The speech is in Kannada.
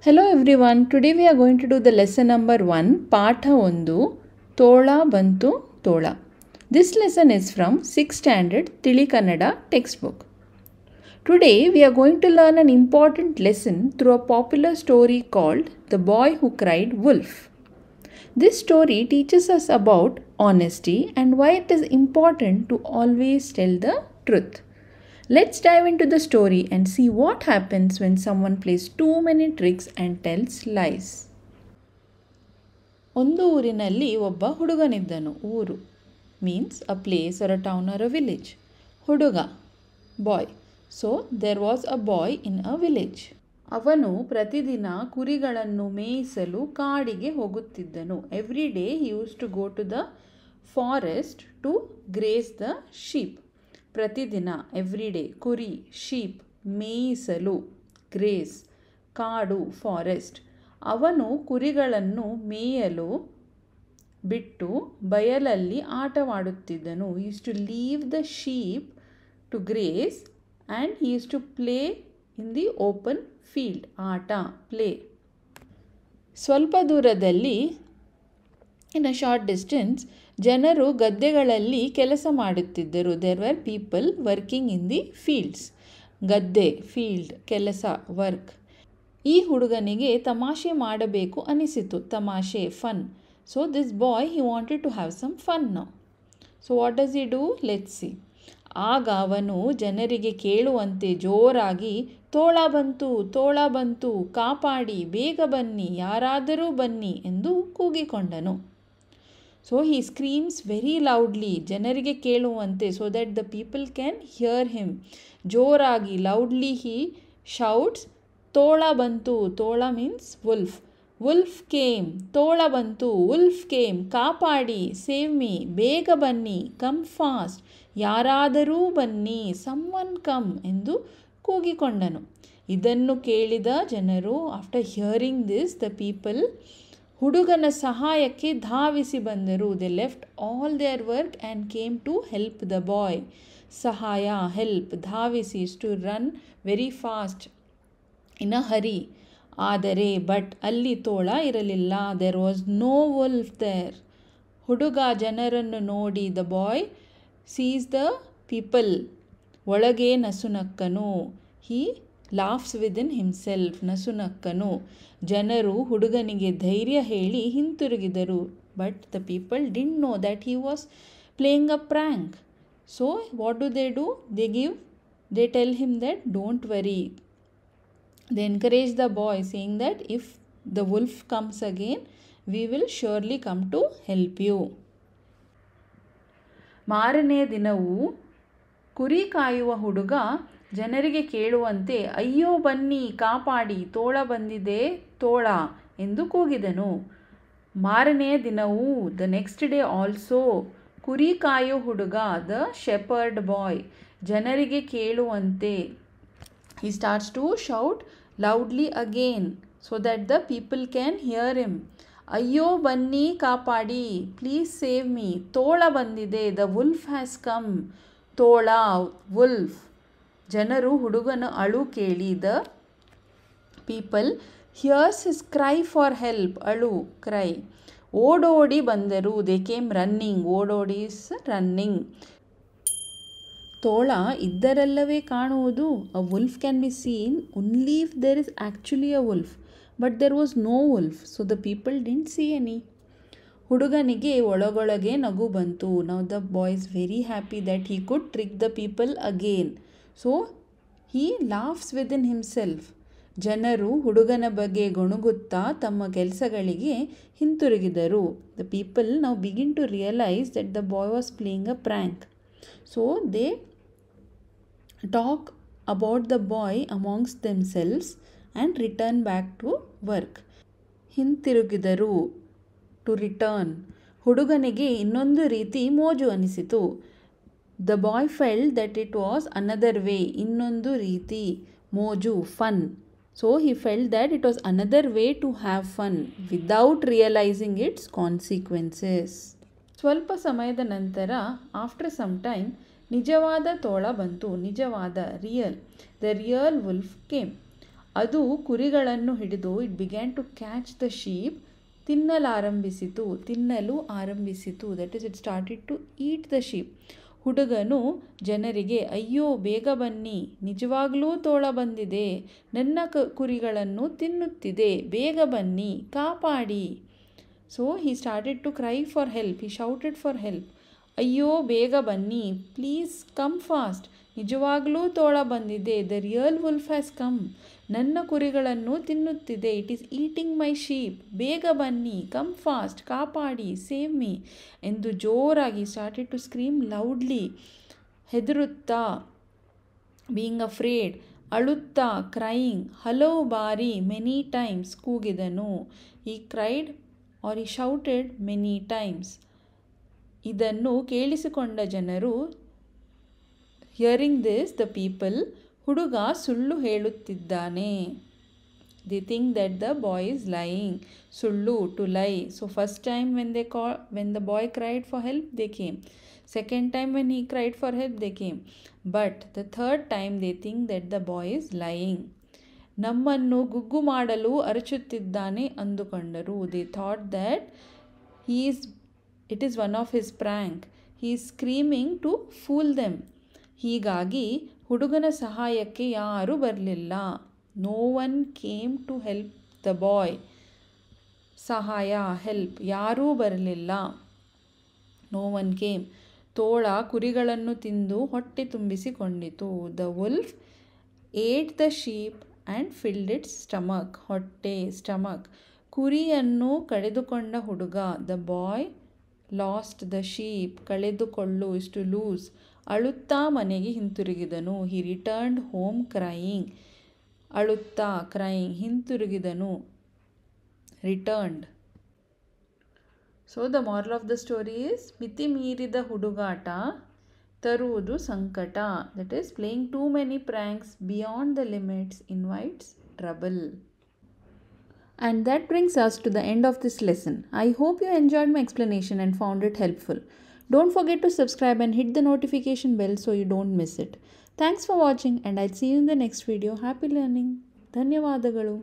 Hello everyone, today we are going to do the lesson number 1, Patha 1, Tola Bantu Tola. This lesson is from 6th standard Tili Kannada textbook. Today we are going to learn an important lesson through a popular story called The Boy Who Cried Wolf. This story teaches us about honesty and why it is important to always tell the truth. Let's dive into the story and see what happens when someone plays too many tricks and tells lies. ಒಂದು ಊರಿನಲ್ಲಿ ಒಬ್ಬ ಹುಡುಗನಿದ್ದನು. ಊರು means a place or a town or a village. ಹುಡುಗ boy. So there was a boy in a village. ಅವನು ಪ್ರತಿದಿನ ಕುರಿಗಳನ್ನು ಮೇಯಿಸಲು ಕಾಡಿಗೆ ಹೋಗುತ್ತಿದ್ದನು. Every day he used to go to the forest to graze the sheep. ಪ್ರತಿದಿನ ಎವ್ರಿ ಡೇ ಕುರಿ ಶೀಪ್ ಮೇಯಿಸಲು ಗ್ರೇಸ್ ಕಾಡು ಫಾರೆಸ್ಟ್. ಅವನು ಕುರಿಗಳನ್ನು ಮೇಯಲು ಬಿಟ್ಟು ಬಯಲಲ್ಲಿ ಆಟವಾಡುತ್ತಿದ್ದನು. he used to leave the sheep to graze and he used to play in the open field. ಆಟ ಪ್ಲೇ. ಸ್ವಲ್ಪ ದೂರದಲ್ಲಿ in a short distance ಜನರು ಗದ್ದೆಗಳಲ್ಲಿ ಕೆಲಸ ಮಾಡುತ್ತಿದ್ದರು. There were people working in the fields. ಗದ್ದೆ ಫೀಲ್ಡ್ ಕೆಲಸ ವರ್ಕ್. ಈ ಹುಡುಗನಿಗೆ ತಮಾಷೆ ಮಾಡಬೇಕು ಅನಿಸಿತು. ತಮಾಷೆ fun. So this boy he wanted to have some fun now. So what does he do? Let's see. ಆಗ ಅವನು ಜನರಿಗೆ ಕೇಳುವಂತೆ ಜೋರಾಗಿ ತೋಳ ಬಂತು, ತೋಳ ಬಂತು, ಕಾಪಾಡಿ, ಬೇಗ ಬನ್ನಿ, ಯಾರಾದರೂ ಬನ್ನಿ ಎಂದು ಕೂಗಿಕೊಂಡನು. So he screams very loudly, ಜನರಿಗೆ ಕೇಳುವಂತೆ, so that the people can hear him. ಜೋರಾಗಿ loudly he shouts, ತೋಳ ಬಂತು. ತೋಳ means wolf. Wolf came. ತೋಳ ಬಂತು. Wolf came. ಕಾಪಾಡಿ, save me. ಬೇಗ ಬನ್ನಿ. come fast. ಯಾರಾದರೂ ಬನ್ನಿ. someone come ಎಂದು ಕೂಗಿಕೊಂಡನು. ಇದನ್ನು ಕೇಳಿದ ಜನರು, after hearing this, the people ಹುಡುಗನ ಸಹಾಯಕ್ಕೆ ಧಾವಿಸಿ ಬಂದರು. They left all their work and came to help the boy. ಸಹಾಯ ಹೆಲ್ಪ್ ಧಾವಿಸಿ to run very fast in a hurry. ಆದರೆ ಬಟ್ ಅಲ್ಲಿ ತೋಳ ಇರಲಿಲ್ಲ. There was no wolf there. ಹುಡುಗ ಜನರನ್ನು ನೋಡಿ the boy sees the people. ಒಳಗೆ ನಸುನಕ್ಕನು. He laughs within himself. ನಸುನಕ್ಕನು. ಜನರು ಹುಡುಗನಿಗೆ ಧೈರ್ಯ ಹೇಳಿ ಹಿಂತಿರುಗಿದರು. But the people didn't know that he was playing a prank. So what do? They tell him that don't worry. They encourage the boy saying that if the wolf comes again we will surely come to help you. ಮಾರನೇ ದಿನವೂ ಕುರಿ ಕಾಯುವ ಹುಡುಗ ಜನರಿಗೆ ಕೇಳುವಂತೆ ಅಯ್ಯೋ ಬನ್ನಿ, ಕಾಪಾಡಿ, ತೋಳ ಬಂದಿದೆ, ತೋಳ ಎಂದು ಕೂಗಿದನು. ಮಾರನೆಯ ದಿನವೂ ದ ನೆಕ್ಸ್ಟ್ ಡೇ ಆಲ್ಸೋ ಕುರಿ ಕಾಯೋ ಹುಡುಗ ದ ಶೆಪರ್ಡ್ ಬಾಯ್ ಜನರಿಗೆ ಕೇಳುವಂತೆ he starts to shout loudly again so that the people can hear him. ಅಯ್ಯೋ ಬನ್ನಿ, ಕಾಪಾಡಿ, ಪ್ಲೀಸ್ ಸೇವ್ ಮೀ, ತೋಳ ಬಂದಿದೆ, ದ ವುಲ್ಫ್ ಹ್ಯಾಸ್ ಕಮ್. ತೋಳ ವುಲ್ಫ್. ಜನರು ಹುಡುಗನ ಅಳು ಕೇಳಿ the people hears his cry for help. ಅಳು ಕ್ರೈ. ಓಡೋಡಿ ಬಂದರು. They came running. ಓಡೋಡಿ ಇಸ್ ರನ್ನಿಂಗ್. ತೋಳ ಇದ್ದರಲ್ಲವೇ ಕಾಣುವುದು. A wolf can be seen only if there is actually a wolf. But there was no wolf. So the people didn't see any. ಹುಡುಗನಿಗೆ ಒಳಗೊಳಗೆ ನಗು ಬಂತು. Now the boy is very happy that he could trick the people again. So he laughs within himself. ಜನರು ಹುಡುಗನ ಬಗ್ಗೆ ಗೊಣಗುತ್ತಾ ತಮ್ಮ ಕೆಲಸಗಳಿಗೆ ಹಿಂತಿರುಗಿದರು. The people now begin to realise that the boy was playing a prank. So they talk about the boy amongst themselves and return back to work. ಹಿಂತಿರುಗಿದರು. To return. ಹುಡುಗನಿಗೆ ಇನ್ನೊಂದು ರೀತಿ ಮೋಜು ಅನಿಸಿತು. The boy felt that it was another way. ಇನ್ನೊಂದು ರೀತಿ ಮೋಜು fun. So he felt that it was another way to have fun without realising its consequences. ಸ್ವಲ್ಪ ಸಮಯದ ನಂತರ ಆಫ್ಟರ್ ಸಮ್ ಟೈಮ್ ನಿಜವಾದ ತೋಳ ಬಂತು. ನಿಜವಾದ real. The real wolf came. ಅದು ಕುರಿಗಳನ್ನು ಹಿಡಿದು it began to catch the sheep, ತಿನ್ನಲು ಆರಂಭಿಸಿತು. That is it started to eat the sheep. ಹುಡುಗನು ಜನರಿಗೆ, ಅಯ್ಯೋ ಬೇಗ ಬನ್ನಿ, ನಿಜವಾಗ್ಲೂ ತೋಳ ಬಂದಿದೆ, ನನ್ನ ಕುರಿಗಳನ್ನು ತಿನ್ನುತ್ತಿದೆ, ಬೇಗ ಬನ್ನಿ, ಕಾಪಾಡಿ. So he started to cry for help, he shouted for help. ಅಯ್ಯೋ ಬೇಗ ಬನ್ನಿ, ಪ್ಲೀಸ್ ಕಮ್ ಫಾಸ್ಟ್, ನಿಜವಾಗ್ಲೂ ತೋಳ ಬಂದಿದೆ, the real wolf has come, ನನ್ನ ಕುರಿಗಳನ್ನು ತಿನ್ನುತ್ತಿದೆ, it is eating my sheep, ಬೇಗ ಬನ್ನಿ, ಕಮ್ ಫಾಸ್ಟ್, ಕಾಪಾಡಿ, ಸೇವ್ ಮೀ ಎಂದು ಜೋರಾಗಿ ಸ್ಟಾರ್ಟೆಡ್ ಟು ಸ್ಕ್ರೀಮ್ ಲೌಡ್ಲಿ, ಹೆದರುತ್ತಾ, ಬೀಯಿಂಗ್ ಅಫ್ರೇಡ್, ಅಳುತ್ತಾ, ಕ್ರೈಯಿಂಗ್, ಹಲವು ಬಾರಿ, ಮೆನಿ ಟೈಮ್ಸ್ ಕೂಗಿದನು. He cried or he shouted many times. ಇದನ್ನು ಕೇಳಿಸಿಕೊಂಡ ಜನರು, ಹಿಯರಿಂಗ್ ದಿಸ್ ದ ಪೀಪಲ್, ಹುಡುಗ ಸುಳ್ಳು ಹೇಳುತ್ತಿದ್ದಾನೆ. They think that the boy is lying. ಸುಳ್ಳು, to lie. So first time when the boy cried for help, they came. Second time when he cried for help, they came. But the third time they think that the boy is lying. ನಮ್ಮನ್ನು ಗುಗ್ಗು ಮಾಡಲು ಅರಚುತ್ತಿದ್ದಾನೆ ಅಂದುಕೊಂಡರು. They thought that it is one of his prank. He is screaming to fool them. ಹೀಗಾಗಿ ಹುಡುಗನ ಸಹಾಯಕ್ಕೆ ಯಾರೂ ಬರಲಿಲ್ಲ. No one came to help the boy. ಸಹಾಯ, ಹೆಲ್ಪ್, ಯಾರೂ ಬರಲಿಲ್ಲ. No one came. ತೋಳ ಕುರಿಗಳನ್ನು ತಿಂದು ಹೊಟ್ಟೆ ತುಂಬಿಸಿಕೊಂಡಿತು. The wolf ate the sheep and filled its stomach. ಹೊಟ್ಟೆ, ಸ್ಟಮಕ್. ಕುರಿಯನ್ನು ಕಳೆದುಕೊಂಡ ಹುಡುಗ. The boy lost the sheep. ಕಳೆದುಕೊಳ್ಳು ಇಸ್ ಟು ಲೂಸ್. ಅಳುತ್ತಾ ಮನೆಗೆ ಹಿಂತಿರುಗಿದನು. He returned home crying. ಅಳುತ್ತಾ, ಕ್ರೈಯಿಂಗ್, ಹಿಂತಿರುಗಿದನು, returned. So the moral of the story is, ಮಿತಿ ಮೀರಿದ ಹುಡುಗಾಟ ತರುವುದು ಸಂಕಟ. That is playing too many ಪ್ರ್ಯಾಂಕ್ಸ್ beyond the limits invites trouble. And that brings us to the end of this lesson. I hope you enjoyed my explanation and found it helpful. Don't forget to subscribe and hit the notification bell so you don't miss it. Thanks for watching and I'll see you in the next video. Happy learning. ಧನ್ಯವಾದಗಳು.